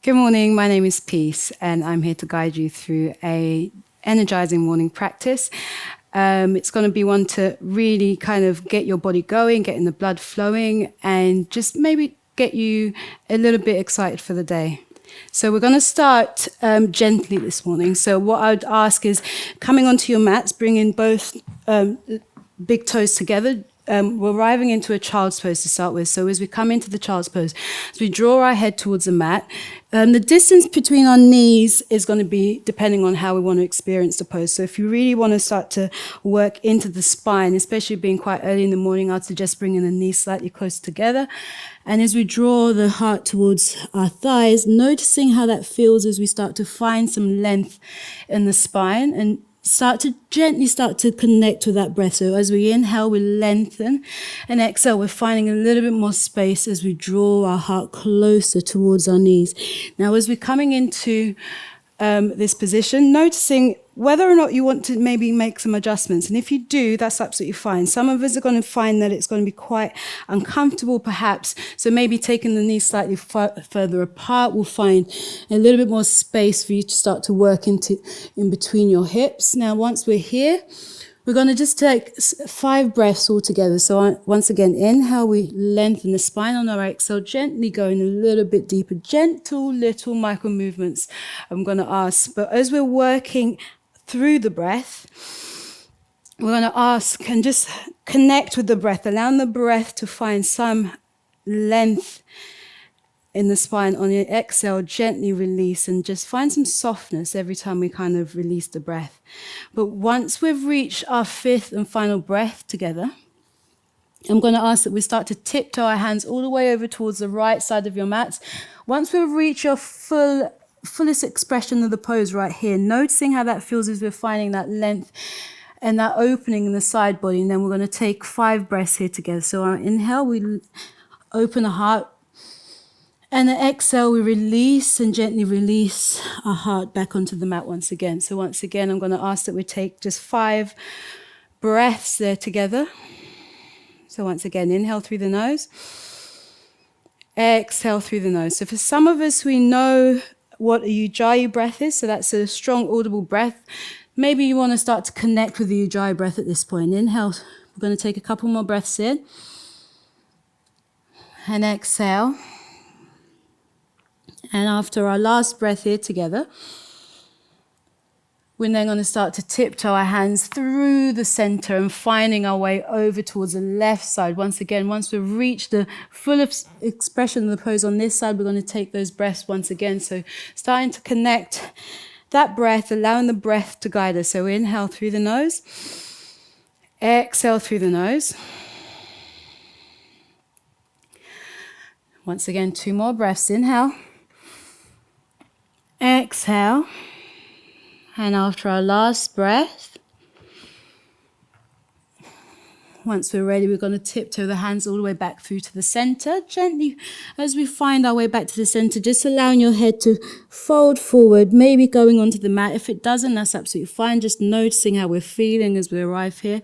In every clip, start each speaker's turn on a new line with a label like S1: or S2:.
S1: Good morning, my name is Peace, and I'm here to guide you through a energizing morning practice. It's going to be one to really kind of get your body going, getting the blood flowing, and just maybe get you a little bit excited for the day. So we're going to start gently this morning. So what I'd ask is coming onto your mats, bringing both big toes together. We're arriving into a child's pose to start with. So as we come into the child's pose, as we draw our head towards the mat, the distance between our knees is going to be depending on how we want to experience the pose. So if you really want to start to work into the spine, especially being quite early in the morning, I'd suggest bringing the knees slightly close together. And as we draw the heart towards our thighs, noticing how that feels as we start to find some length in the spine and gently start to connect with that breath. So as we inhale, we lengthen, and exhale, we're finding a little bit more space as we draw our heart closer towards our knees. Now, as we're coming into this position, noticing whether or not you want to maybe make some adjustments. And if you do, that's absolutely fine. Some of us are going to find that it's going to be quite uncomfortable, perhaps. So maybe taking the knees slightly further apart will find a little bit more space for you to start to work in between your hips. Now, once we're here, we're going to just take 5 breaths all together. So once again, inhale, we lengthen the spine on our exhale, gently going a little bit deeper, gentle little micro movements I'm going to ask. But as we're working through the breath, we're going to ask and just connect with the breath, allowing the breath to find some length in the spine. On your exhale, gently release and just find some softness every time we kind of release the breath. But once we've reached our 5th and final breath together, I'm going to ask that we start to tiptoe our hands all the way over towards the right side of your mats. Once we've reached your fullest expression of the pose right here, noticing how that feels as we're finding that length and that opening in the side body. And then we're going to take 5 breaths here together. So on inhale, we open the heart. And the exhale, we release and gently release our heart back onto the mat once again. So once again, I'm going to ask that we take just 5 breaths there together. So once again, inhale through the nose. Exhale through the nose. So for some of us, we know what a ujjayi breath is. So that's a strong, audible breath. Maybe you want to start to connect with the ujjayi breath at this point. Inhale. We're going to take a couple more breaths in. And exhale. And after our last breath here together, we're then going to start to tiptoe our hands through the center and finding our way over towards the left side. Once again, once we've reached the full expression of the pose on this side, we're going to take those breaths once again. So starting to connect that breath, allowing the breath to guide us. So inhale through the nose, exhale through the nose. Once again, 2 more breaths. Inhale. Exhale, and after our last breath, once we're ready, we're going to tiptoe the hands all the way back through to the center. Gently, as we find our way back to the center, just allowing your head to fold forward, maybe going onto the mat. If it doesn't, that's absolutely fine. Just noticing how we're feeling as we arrive here.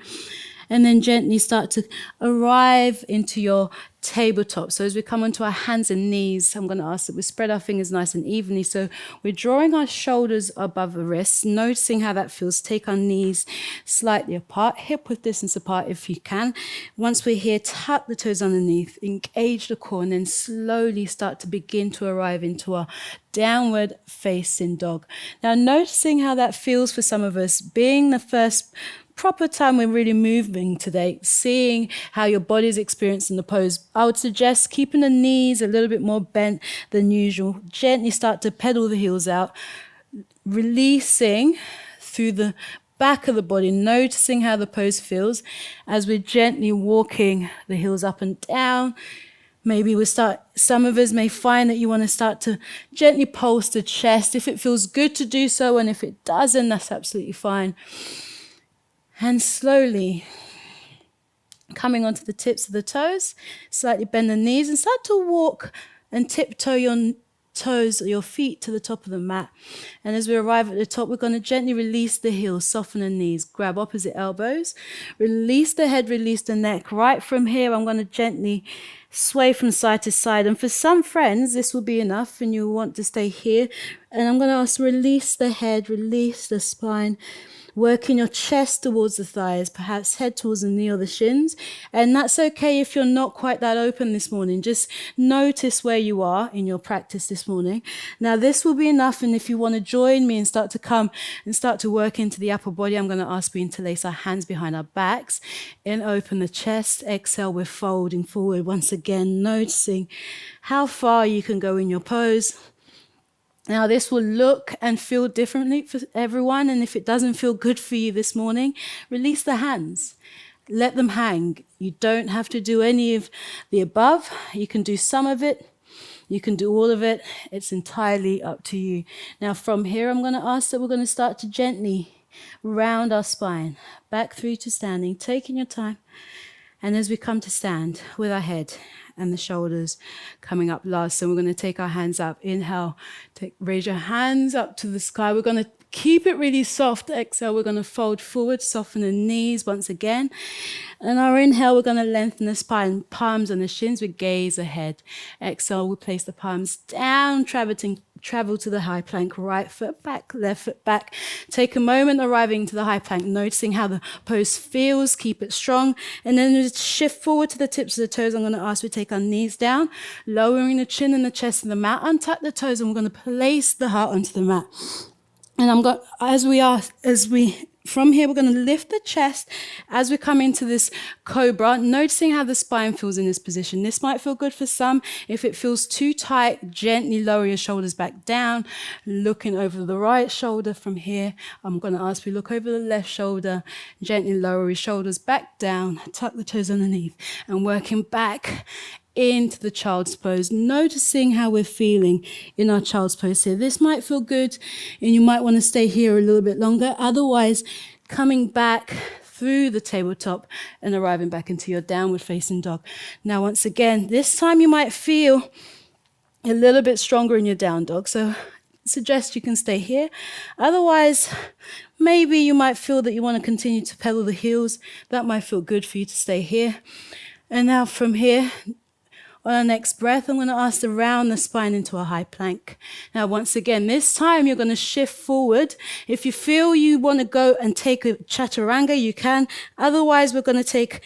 S1: And then gently start to arrive into your tabletop. So as we come onto our hands and knees, I'm going to ask that we spread our fingers nice and evenly. So we're drawing our shoulders above the wrists, noticing how that feels. Take our knees slightly apart, hip width distance apart if you can. Once we're here, tuck the toes underneath, engage the core, and then slowly start to begin to arrive into our downward facing dog. Now, noticing how that feels for some of us, being the first proper time we're really moving today, seeing how your body's experiencing the pose, I would suggest keeping the knees a little bit more bent than usual. Gently start to pedal the heels out, releasing through the back of the body, noticing how the pose feels as we're gently walking the heels up and down. Maybe some of us may find that you want to start to gently pulse the chest if it feels good to do so, and if it doesn't, that's absolutely fine. And slowly coming onto the tips of the toes, slightly bend the knees and start to walk and tiptoe your toes, your feet to the top of the mat. And as we arrive at the top, we're going to gently release the heels, soften the knees, grab opposite elbows, release the head, release the neck. Right from here, I'm going to gently sway from side to side. And for some friends, this will be enough and you'll want to stay here. And I'm going to ask, release the head, release the spine. Working your chest towards the thighs, perhaps head towards the knee or the shins. And that's okay if you're not quite that open this morning. Just notice where you are in your practice this morning. Now, this will be enough. And if you want to join me and start to come and start to work into the upper body, I'm going to ask we interlace our hands behind our backs and open the chest. Exhale, we're folding forward once again, noticing how far you can go in your pose. Now, this will look and feel differently for everyone, and if it doesn't feel good for you this morning, release the hands. Let them hang. You don't have to do any of the above. You can do some of it. You can do all of it. It's entirely up to you. Now, from here, I'm going to ask that we're going to start to gently round our spine, back through to standing, taking your time. And as we come to stand with our head and the shoulders coming up last, so we're going to take our hands up. Inhale, raise your hands up to the sky. We're going to keep it really soft. Exhale, we're going to fold forward, soften the knees once again. And our inhale, we're going to lengthen the spine, palms on the shins, we gaze ahead. Exhale, we place the palms down, travel to the high plank, right foot back, left foot back. Take a moment arriving to the high plank, noticing how the pose feels, keep it strong. And then we shift forward to the tips of the toes. I'm going to ask we take our knees down, lowering the chin and the chest of the mat, untuck the toes, and we're going to place the heart onto the mat. And from here, we're going to lift the chest as we come into this cobra, noticing how the spine feels in this position. This might feel good for some. If it feels too tight, gently lower your shoulders back down, looking over the right shoulder from here. I'm going to ask we look over the left shoulder, gently lower your shoulders back down, tuck the toes underneath, and working back into the child's pose, noticing how we're feeling in our child's pose here. This might feel good and you might want to stay here a little bit longer. Otherwise, coming back through the tabletop and arriving back into your downward facing dog. Now, once again, this time you might feel a little bit stronger in your down dog. So I suggest you can stay here. Otherwise, maybe you might feel that you want to continue to pedal the heels. That might feel good for you to stay here. And now from here, on our next breath, I'm going to ask to round the spine into a high plank. Now, once again, this time you're going to shift forward. If you feel you want to go and take a chaturanga, you can. Otherwise, we're going to take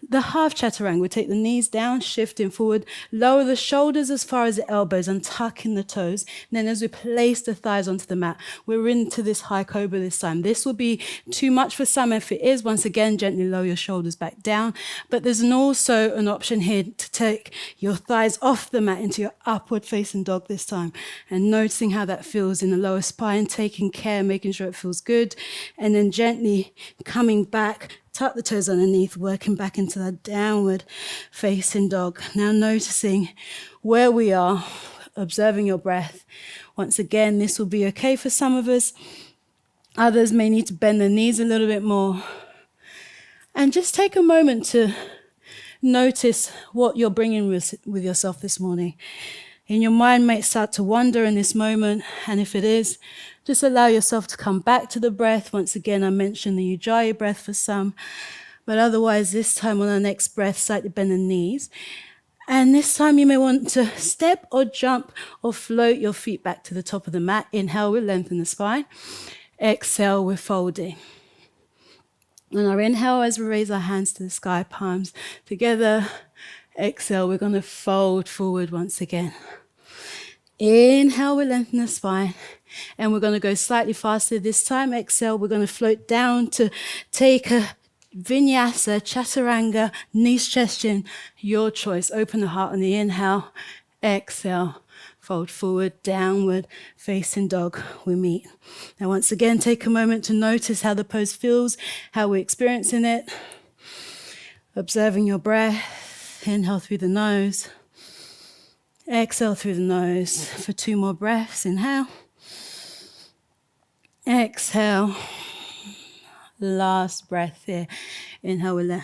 S1: the half chaturanga. We take the knees down, shifting forward, lower the shoulders as far as the elbows, and tuck in the toes. And then as we place the thighs onto the mat, we're into this high cobra this time. This will be too much for some. If it is, once again, gently lower your shoulders back down. But there's also an option here to take your thighs off the mat into your upward facing dog this time. And noticing how that feels in the lower spine, taking care, making sure it feels good. And then gently coming back, tuck the toes underneath, working back into that downward facing dog. Now noticing where we are, observing your breath. Once again, this will be okay for some of us. Others may need to bend their knees a little bit more. And just take a moment to notice what you're bringing with yourself this morning. And your mind might start to wander in this moment. And if it is, just allow yourself to come back to the breath. Once again, I mentioned the Ujjayi breath for some. But otherwise, this time on our next breath, slightly bend the knees. And this time you may want to step or jump or float your feet back to the top of the mat. Inhale, we lengthen the spine. Exhale, we're folding. On our inhale, as we raise our hands to the sky, palms together. Exhale, we're going to fold forward once again. Inhale, we lengthen the spine. And we're going to go slightly faster this time. Exhale, we're going to float down to take a vinyasa, chaturanga, knees, chest, chin. Your choice. Open the heart on the inhale. Exhale, fold forward, downward, facing dog, we meet. Now, once again, take a moment to notice how the pose feels, how we're experiencing it. Observing your breath. Inhale through the nose. Exhale through the nose for 2 more breaths. Inhale. Exhale. Last breath here. Inhale,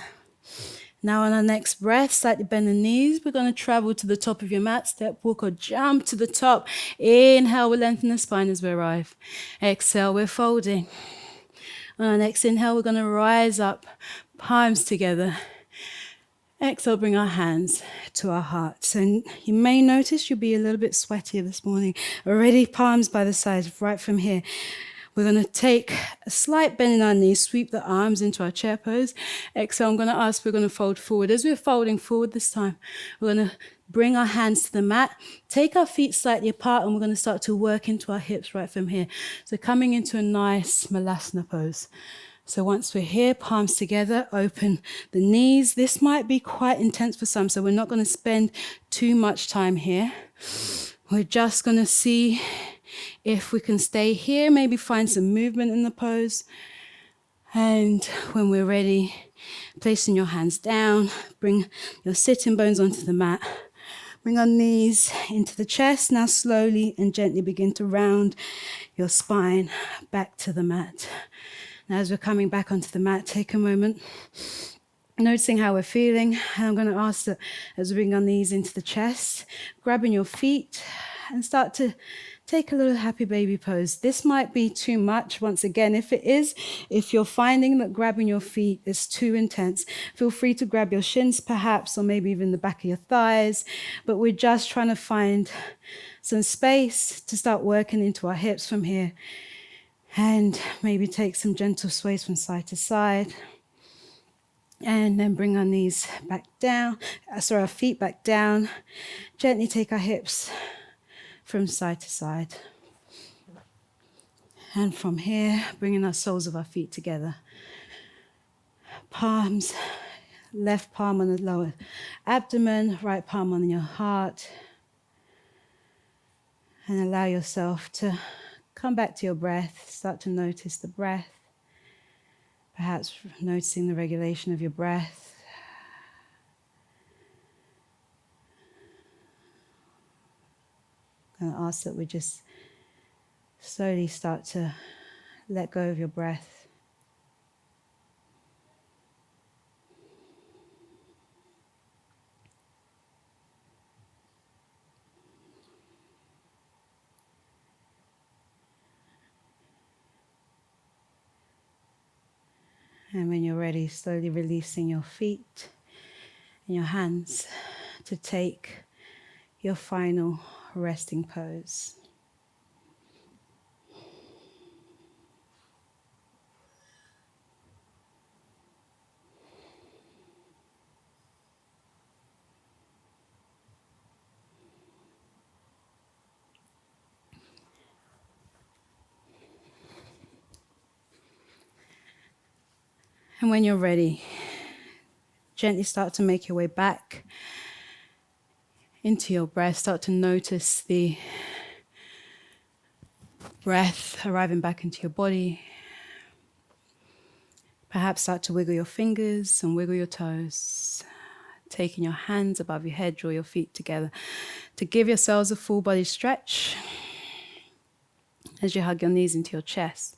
S1: Now on our next breath, slightly bend the knees. We're going to travel to the top of your mat, step, walk, or jump to the top. Inhale, we lengthen the spine as we arrive. Exhale, we're folding. On our next inhale, we're going to rise up, palms together. Exhale, bring our hands to our hearts. And you may notice you'll be a little bit sweaty this morning. Already palms by the sides, right from here. We're going to take a slight bend in our knees, sweep the arms into our chair pose. Exhale, I'm going to ask, we're going to fold forward. As we're folding forward this time, we're going to bring our hands to the mat, take our feet slightly apart, and we're going to start to work into our hips right from here. So coming into a nice Malasana pose. So once we're here, palms together, open the knees. This might be quite intense for some, so we're not going to spend too much time here. We're just going to see if we can stay here, maybe find some movement in the pose. And when we're ready, placing your hands down, bring your sitting bones onto the mat. Bring our knees into the chest. Now slowly and gently begin to round your spine back to the mat. Now as we're coming back onto the mat, take a moment, noticing how we're feeling. And I'm going to ask that as we bring our knees into the chest, grabbing your feet and start to take a little happy baby pose. This might be too much. Once again, if it is, if you're finding that grabbing your feet is too intense, feel free to grab your shins perhaps, or maybe even the back of your thighs. But we're just trying to find some space to start working into our hips from here. And maybe take some gentle sways from side to side. And then bring our knees back down, our feet back down. Gently take our hips from side to side. And from here, bringing our soles of our feet together. Palms, left palm on the lower abdomen, right palm on your heart. And allow yourself to come back to your breath. Start to notice the breath. Perhaps noticing the regulation of your breath. I'm going to ask that we just slowly start to let go of your breath. And when you're ready, slowly releasing your feet and your hands to take your final resting pose. And when you're ready, gently start to make your way back into your breath. Start to notice the breath arriving back into your body. Perhaps start to wiggle your fingers and wiggle your toes. Taking your hands above your head, draw your feet together to give yourselves a full body stretch. As you hug your knees into your chest,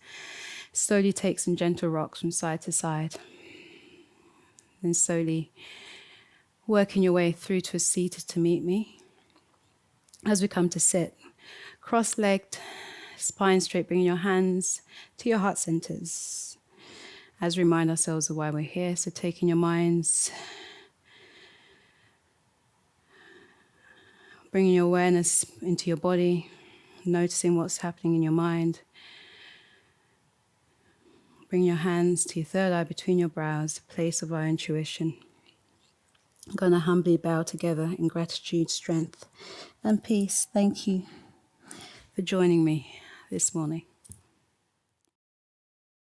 S1: slowly take some gentle rocks from side to side. Then slowly working your way through to a seated to meet me. As we come to sit, cross-legged, spine straight, bringing your hands to your heart centers. As we remind ourselves of why we're here, so taking your minds, bringing your awareness into your body, noticing what's happening in your mind. Bring your hands to your third eye between your brows, the place of our intuition. I'm going to humbly bow together in gratitude, strength, and peace. Thank you for joining me this morning.